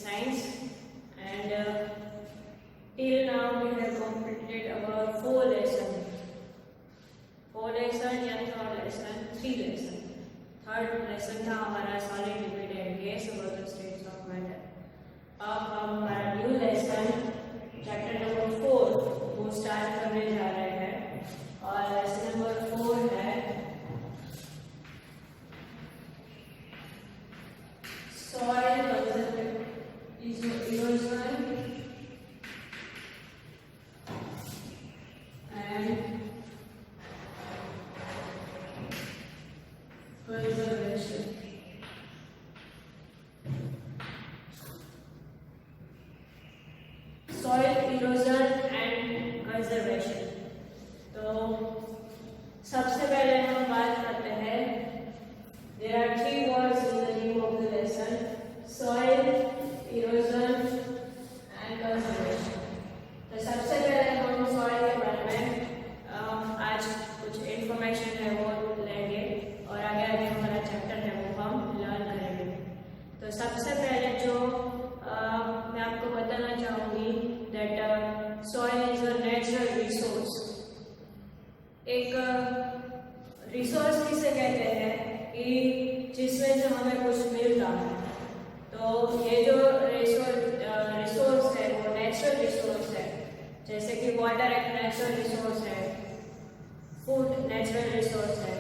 science, and till now we have completed our 4 lessons. 4 lesson या third lesson, 3 lesson. Third lesson था हमारा solid liquid and gas about the states of matter. अब हम हमारा new lesson chapter number 4 वो start करने जा रहे हैं और लेसन नंबर 4 है soil erosion and conservation. Soil erosion and conservation. तो सबसे पहले हम बात करते हैं, there are 3 words in the name of the lesson: soil, erosion and conservation. तो सबसे पहले हम soil के बारे में आज कुछ information है वो लेंगे और आगे आगे हमारा चैप्टर है वो हम लर्न करेंगे। तो सबसे पहले जो मैं आपको बताना चाहूँगी that soil is a natural resource. एक रिसोर्स किसे कहते हैं कि जिसमें से हमें कुछ मिलता है। तो ये जो रिसोर्स है वो नेचुरल रिसोर्स है, जैसे कि वाटर एक नेचुरल रिसोर्स है, फूड नेचुरल रिसोर्स है,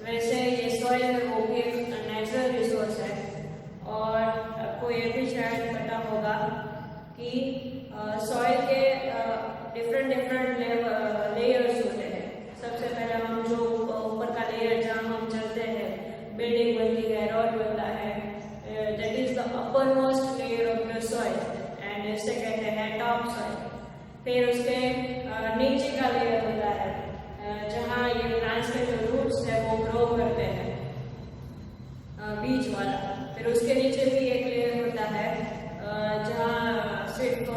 वैसे ये सॉइल है वो भी एक नेचुरल रिसोर्स है। और आपको ये भी शायद पता होगा कि सॉइल के डिफरेंट लेयर्स होते हैं। सबसे पहले हम जो ऊपर का लेयर जहाँ हम चलते हैं, बिल्डिंग बनती है, रोड बनता है, that is the upper most layer of the soil and इसे कहते हैं टॉप सॉइल। फिर उसके नीचे का लेयर होता है जहाँ ये प्लांट्स के जो रूट्स है वो ग्रो करते हैं, बीज वाला। फिर उसके नीचे भी एक लेयर होता है जहाँ सिर्फ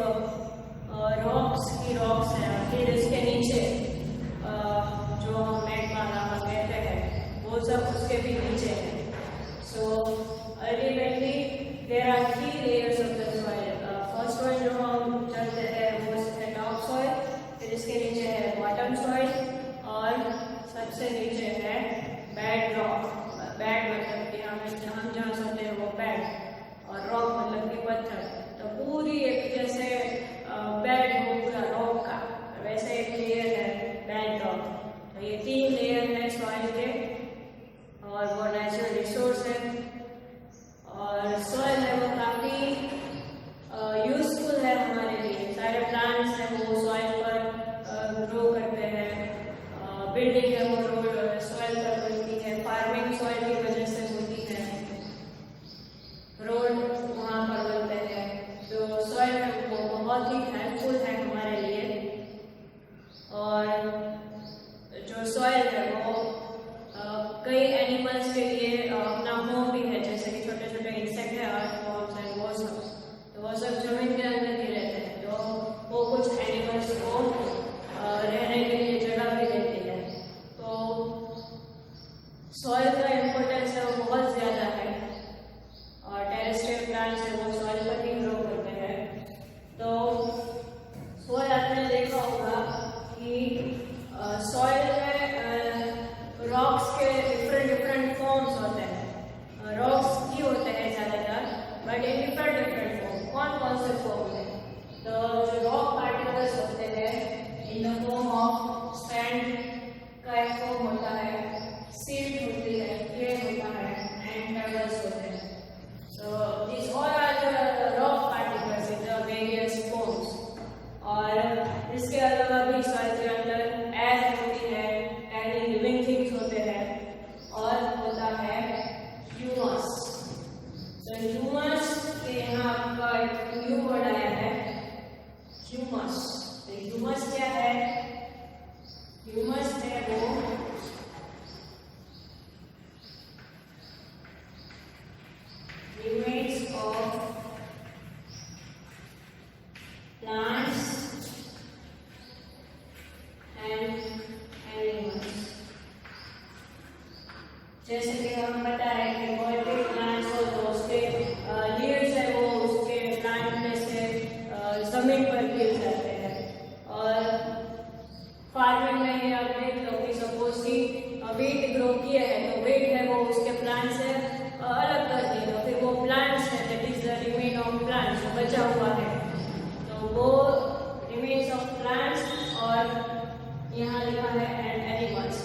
रॉक्स हैं। फिर इसके नीचे जो हम मैग्मा कहते हैं वो सब उसके भी नीचे है। So ultimately there are 3 layers of the soil. First soil जो हम चलते हैं वो है टॉप सॉइल, फिर इसके नीचे है बॉटम सॉइल और सबसे नीचे है बेड रॉक। बेड मतलब कि हम जहाँ चलते हैं वो बेड, और रॉक मतलब कि पत्थर। तो पूरी एक जैसे बेड हो पूरा रॉक का, वैसे एक लेयर है बेड रॉक। तो ये 3 लेयर है सॉइल के और वो नेचुरल रिसोर्स है। और सॉइल है वो काफ़ी यूजफुल है हमारे लिए। सारे प्लांट्स हैं वो सॉइल पर ग्रो करते हैं, बिल्डिंग है वो सॉइल पर बनती है, फार्मिंग सॉइल की वजह से होती है, रोड वहाँ पर बनते हैं। तो सॉइल है वो बहुत ही हेल्पफुल है हमारे लिए। और जो सॉइल है वो कई एनिमल्स के लिए अपना होम भी है, जैसे कि छोटे छोटे इंसेक्ट है, अर्थवॉर्म्स है, वो सब जमीन के अंदर ही रहते हैं। तो वो कुछ एनिमल्स को रहने के लिए जगह भी देती है। तो सॉइल का इम्पोर्टेंस है वो बहुत ज़्यादा है और टेरेस्ट्रियल प्लांट्स है वो सॉइल पर ही ग्रो करते हैं। तो सॉइल आपने देखा होगा कि सॉइल में रॉक्स के डिफरेंट फॉर्म्स होते हैं। रॉक्स ही होते हैं ज़्यादातर, बट इन डिफरेंट फॉर्म। कौन से फॉर्म है? तो जो रॉक पार्टिकल्स होते हैं in the form of sand का एक फॉर्म होता है, सील्ट होती है, क्ले होता है एंड पेबल्स होते हैं। So these all are the rock particles in the various forms. और इसके अलावा भी सॉइल के अंदर एयर होती है, टाइनी लिविंग थिंग्स होते हैं और होता है ह्यूमस। तो ह्यूमस के यहाँ आपका एक न्यू वर्ड आया है ह्यूमस। तो ह्यूमस क्या है? ह्यूमस है वो remains of plants and animals। जैसे कि हम पता है कि कोई भी प्लांट्स हो तो उसके लीव्स है वो उसके प्लांट बचा हुआ है, तो वो रिमेन्स ऑफ प्लांट्स, और यहाँ लिखा है एंड एनिमल्स।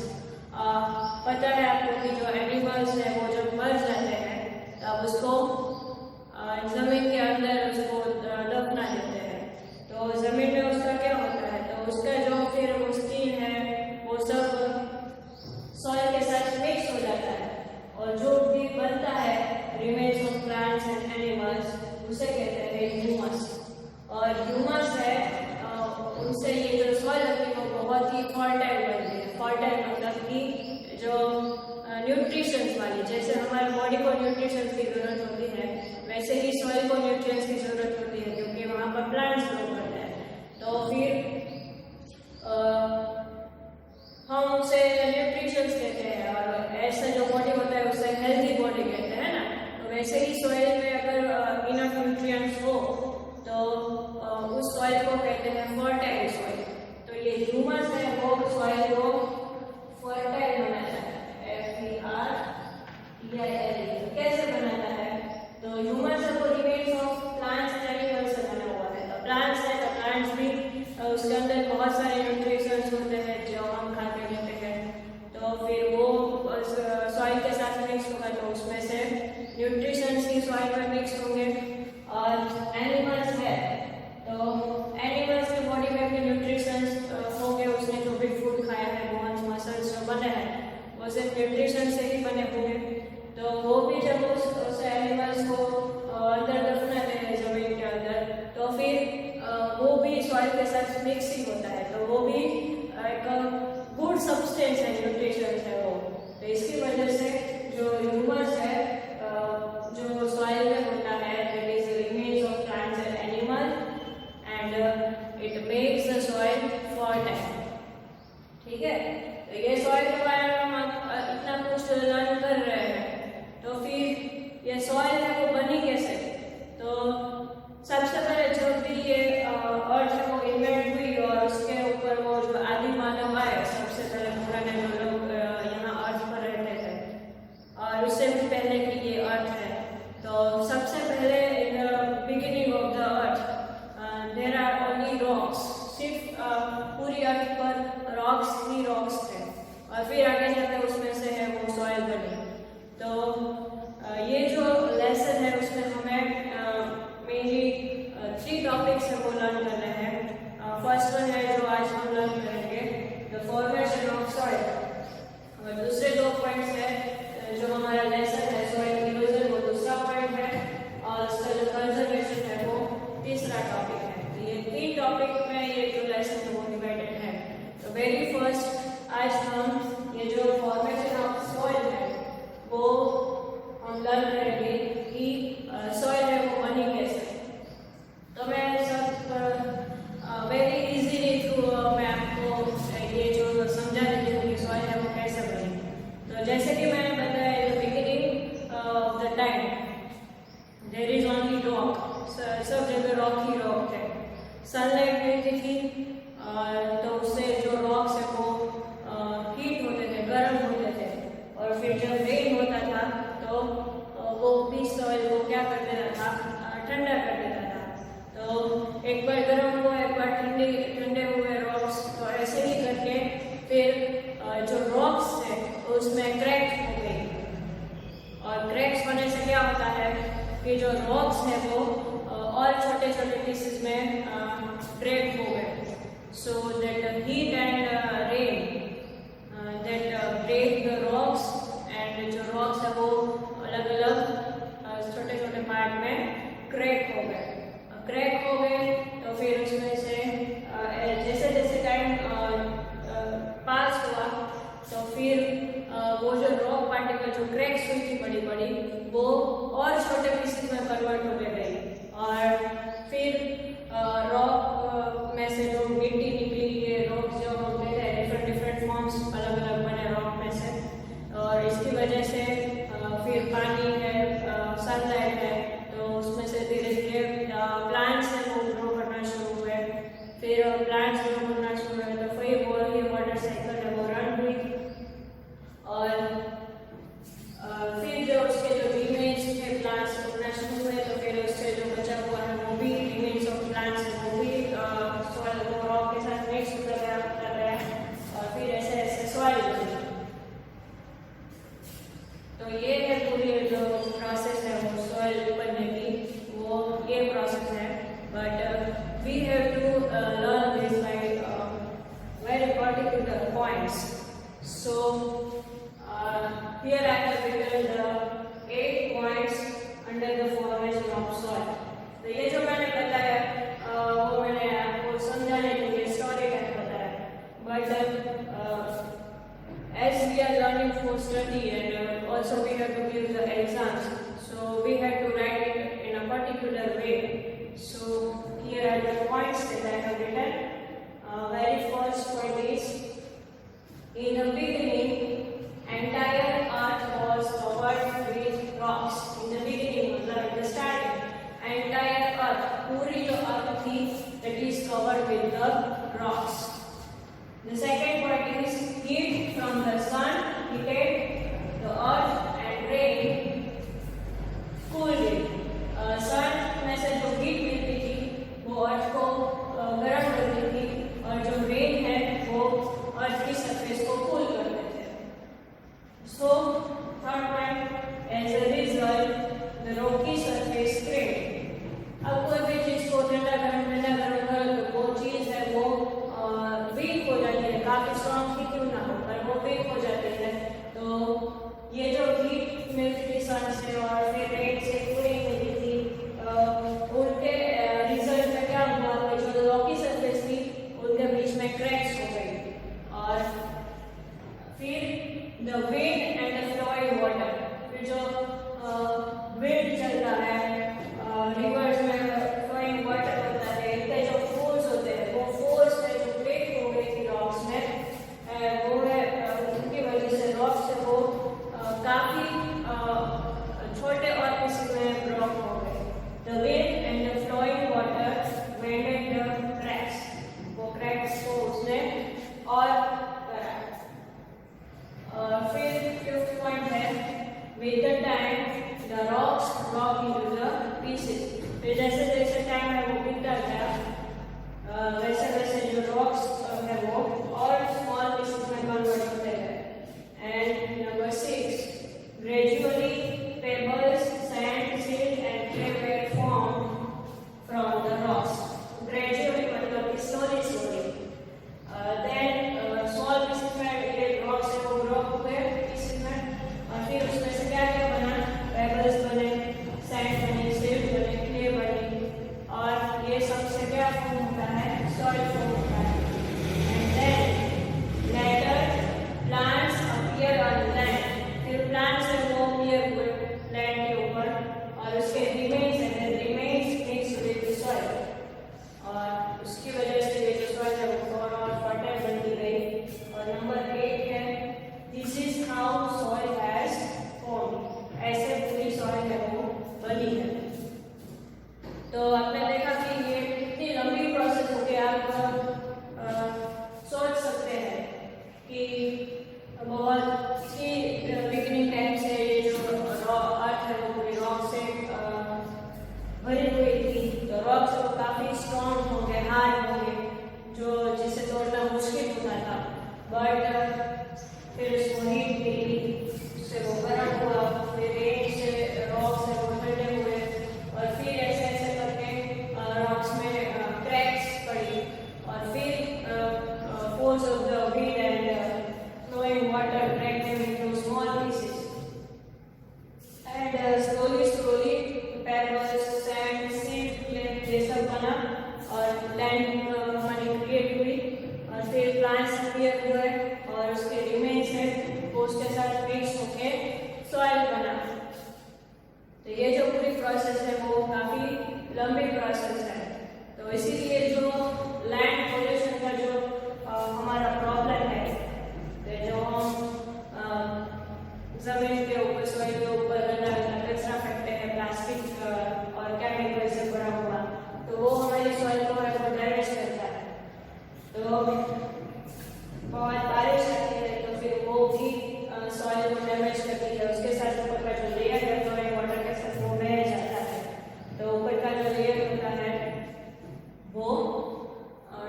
पता है आपको कि जो एनिमल्स है वो जब मर जाते हैं तब उसको जमीन के अंदर उसको दफना देते हैं। तो जमीन में उसका क्या होता है, तो उसका जो फिर वो स्किन है वो सब सॉइल के साथ मिक्स हो जाता है, और जो भी बनता है remains of plants and animals उसे कहते हैं ह्यूमस। और ह्यूमस है उनसे ये जो सॉइल होती है वो बहुत ही फर्टाइल बनती है। फर्टाइल मतलब कि जो न्यूट्रिशंस वाली, जैसे हमारे बॉडी को न्यूट्रिशंस की जरूरत होती है वैसे ही सॉइल को न्यूट्रिएंट्स की जरूरत होती है, क्योंकि वहाँ पर प्लांट्स ग्रो करते हैं। तो फिर हम उसे न्यूट्रिशंस कहते हैं, और ऐसा जो बॉडी होता है उसे हेल्दी बॉडी कहते हैं ना। तो वैसे ही सॉइल में अगर इनफ न्यूट्रिएंट्स हो तो उस सॉइल को कहते हैं फर्टाइल सॉइल। तो ये ह्यूमस है वो सॉइल को फर्टाइल बनाता है, FERTILE। कैसे बनाता है, तो ह्यूमस है वो remains of plants and animals से बना हुआ है। तो प्लांट्स है तो प्लांट्स भी उसके अंदर बहुत सारे न्यूट्रिशंस होते हैं जो हम खाते रहते हैं। तो फिर वो सॉइल के साथ मिक्स होगा तो उसमें से न्यूट्रिशंस ही सॉइल में मिक्स होंगे। और एनिमल्स है तो एनिमल्स की बॉडी में भी न्यूट्रिशंस होंगे, उसने जो भी फूड खाया है, बोन्स मसल्स जो बने हैं वो सिर्फ न्यूट्रिशन से ही बने होंगे। तो वो भी जब उस एनिमल्स को अंदर दफनाते हैं जमीन के अंदर, तो फिर वो भी सॉइल के साथ मिक्स ही होता है, तो वो भी एक गुड सब्सटेंस है, न्यूट्रिशन है वो। तो इसकी वजह से जो ह्यूमस है जो सॉइल में होता है that is remains of plants and animal, and it makes the soil fertile. ठीक है, तो ये सॉइल के बारे में हम इतना कुछ लर्न कर रहे हैं। तो फिर ये सॉइल है वो बनी कैसे, तो सबसे पहले जब भी ये अर्थ है वो इन्वेंट हुई और उसके ऊपर वो जो आदि मानव आए, सबसे पहले पुराने जो लोग यहाँ अर्थ पर रहते थे, और उससे भी पहले कि ये अर्थ है, तो सबसे पहले in the beginning of the earth there are only rocks. सिर्फ पूरी अर्थ पर रॉक्स ही रॉक्स थे, और फिर आगे जाकर उसमें से है वो सॉइल बनी। तो ये जो लेसन है उसमें हमें मेनली 3 टॉपिक्स है वो लर्न करने हैं। फर्स्ट वन है जो आज हम लर्न करेंगे, द फॉर्मेशन ऑफ सॉइल, और दूसरे 2 पॉइंट्स है जो हमारा लेसन है सॉइल इरोजन, वो दूसरा पॉइंट है, और उसका जो कंजर्वेशन है वो तीसरा टॉपिक है। तो ये 3 टॉपिक में ये जो लेसन है वो डिवाइडेड है। तो वेरी फर्स्ट आज हम ये जो फॉर्मेशन ऑफ सॉइल है वो हम लर्न करेंगे कि सॉइल है वो बनी कैसे। तो मैं सब वेरी इजीली थ्रू मैं आपको ये जो समझा देती हूँ कि सॉइल है वो कैसे बनी। तो जैसे कि मैंने बताया the beginning of the time there is only rock, सब जगह रॉक ही रॉक है। सनलाइट मिलती थी तो उससे जो रॉक्स है वो हीट होते थे, गर्म होते थे, और फिर जब रेन होता था तो वो भी सॉइल को क्या कर देता था, ठंडा कर देता था। तो एक बार गर्म हुआ, एक बार ठंडे हुए रॉक्स, तो ऐसे ही करके फिर जो रॉक्स थे उसमें क्रैक हो गई, और क्रैक्स होने से क्या होता है कि जो रॉक्स है वो और छोटे छोटे पीसेस में ब्रेक हो गए, so that heat and rain that break the rocks, and जो रॉक्स है वो अलग अलग छोटे छोटे पार्ट में क्रैक हो गए। क्रैक हो गए तो फिर उसमें से जैसे जैसे टाइम पास हुआ तो फिर वो जो रॉक पार्टिकल जो क्रैक्स हुई थी बड़ी बड़ी, वो और छोटे पीसेस में कन्वर्ट होते गई, और फिर रॉक में से जो मिट्टी निकली, ये रॉक जो होते हैं डिफरेंट डिफरेंट फॉर्म्स अलग अलग बने रॉक में से, और इसकी वजह से फिर पानी है, सनलाइट है, तो उसमें से धीरे धीरे प्लांट्स है वो ग्रो करना शुरू हुए। फिर प्लांट्स ग्रो करना शुरू हुए तो फिर वो ही वाटर साइकिल है वो रन हुई, और फिर जो उसके जो रीमेन्स थे प्लांट्स उगना शुरू हुए, तो फिर उससे जो बचा हुआ है वो भी entire earth, पूरी जो earth थी, that is covered with the rocks. The second part is heat from the sun heated the earth and rain cooled it. सन में से जो हीट मिलती थी वो अर्थ को गर्म करती थी और जो रेन है वो अर्थ की सरफेस को कूल करते थे. So third point, as a result the rocky surface cracked. अब कोई भी चीज को ठंडा करो तो वो चीज है वो वीक हो जाती है, काफी स्ट्रॉन्ग ही क्यों ना हो पर वो वीक हो जाती है. तो ये जो हीट मिलती थी सन से और फिर रेन से पूरी मिलती थी, उनके रिजल्ट में क्या हुआ कि जो रॉकी सरफेस थी उनके बीच में क्रैक्स हो गई. और फिर the wind and the flowing water, फिर जो विंड चलता है रिवर्स में फ्लोइंग वाटर होता है, इनके जो फोर्स होते हैं वो फोर्स में जो ब्रेक हो गई थी रॉक्स में वो है उनकी वजह से रॉक्स से वो काफी छोटे और पीसेस में ब्रेक हो गए. The wind and the flowing water mended the cracks. वो cracks को उसने और करा. फिर fifth point है with the time the rocks broke into the pieces. फिर जैसे जैसे टाइम है वो बीतता गया वैसे वैसे जो rocks है वो और small pieces में convert होते हैं. And number 6, gradually pebbles, sand, silt and clay were formed from the rocks. Gradually मतलब कि slowly. Then small pieces में ये rocks से वो broke हुए pieces में और फिर उसमें से क्या क्या बना, pebbles बने, sand बने, silt बने, clay बने और ये सबसे क्या form होता है, soil form होता है. And then later plants appear on land. फिर plants से वो appear हुए लैंड के ऊपर और उसके remains mix with the soil और उसकी वजह से ये जो सॉइल है वो और फर्टाइल बनती गई. और नंबर 8 है this is how soil has form. ऐसे पूरी सॉइल है वो बनी है. तो आपने देखा कि ये कितनी लंबी प्रोसेस हो गई. आप सोच सकते हैं कि बहुत की बिगिनिंग टाइम से ये जो अर्थ है वो पूरी रॉक से भरी हुई थी. तो रॉक्स वो काफी स्ट्रॉन्ग हो गए, हार्ड हो गए, जो जिसे तोड़ना मुश्किल होता था. बट फिर उसको हीट मिली, उससे वो गर्म हुआ, फिर रेन से रॉक्स से वो ठंडे हुए और फिर ऐसे ऐसे करके रॉक्स में क्रैक्स पड़ी और फिर force of the wind and flowing water cracked them into small pieces. And slowly pebbles, sand, silt, clay ये सब बना और लैंड हमारी क्रिएट हुई और फिर प्लांट्स अपीयर हुए और उसके रिमेन्स है वो उसके साथ मिक्स होके सॉइल बना. तो ये जो पूरी प्रोसेस है वो काफी लंबी प्रोसेस है. तो इसीलिए जो लैंड पोल्यूशन का जो हमारा प्रॉब्लम है, जो हम जमीन के ऊपर सॉइल के ऊपर कचरा फेंकते हैं प्लास्टिक और केमिकल से भरा हुआ, तो वो हमारी सॉइल को डैमेज करता है. तो बहुत बारिश आती है तो फिर वो भी सॉइल को डैमेज करती है. उसके साथ ऊपर का जो लेयर है फ्लोइंग वाटर के साथ वो बह जाता है. तो ऊपर का जो लेयर होता है वो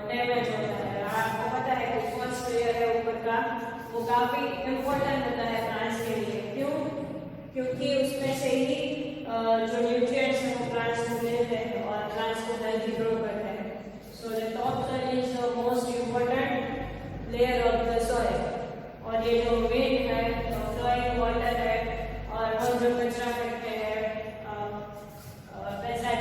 डैमेज होता है. आपको पता है कि फर्स्ट लेयर है ऊपर का वो काफी इम्पोर्टेंट होता है प्लांट्स के लिए. क्यों? क्योंकि उसमें से ही जो न्यूट्रिएंट्स हैं वो प्लांट्स को मिलते हैं और प्लांट्स को हेल्दी ग्रो करते हैं. So the top soil is the most important layer of the soil. और ये जो विंड है, फ्लोइंग वाटर है और हम जो कचरा फेंकते हैं, कचरा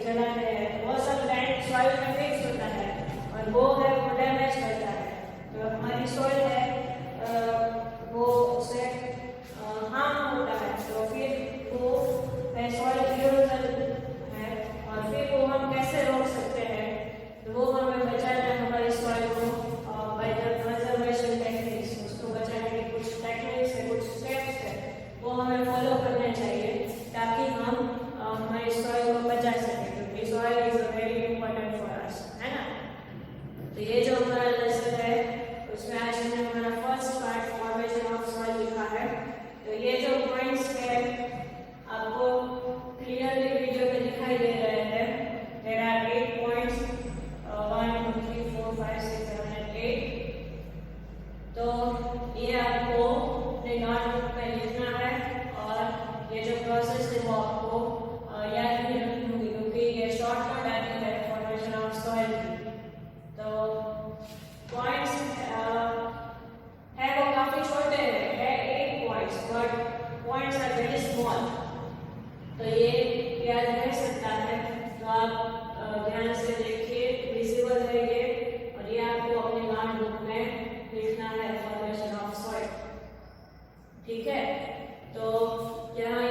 जलाते हैं, वो सब लैंड सॉइल में फिक्स होता है और वो है वो डैमेज करता है. तो हमारी सॉइल है वो उससे हार्म होता है. तो फिर वो सॉइल। तो ये याद रह सकता है, तो आप ध्यान से देखिए, विजिबल है ये, और ये आपको अपने नोटबुक में लिखना है, फॉर्मेशन ऑफ सॉइल। ठीक है, तो यहाँ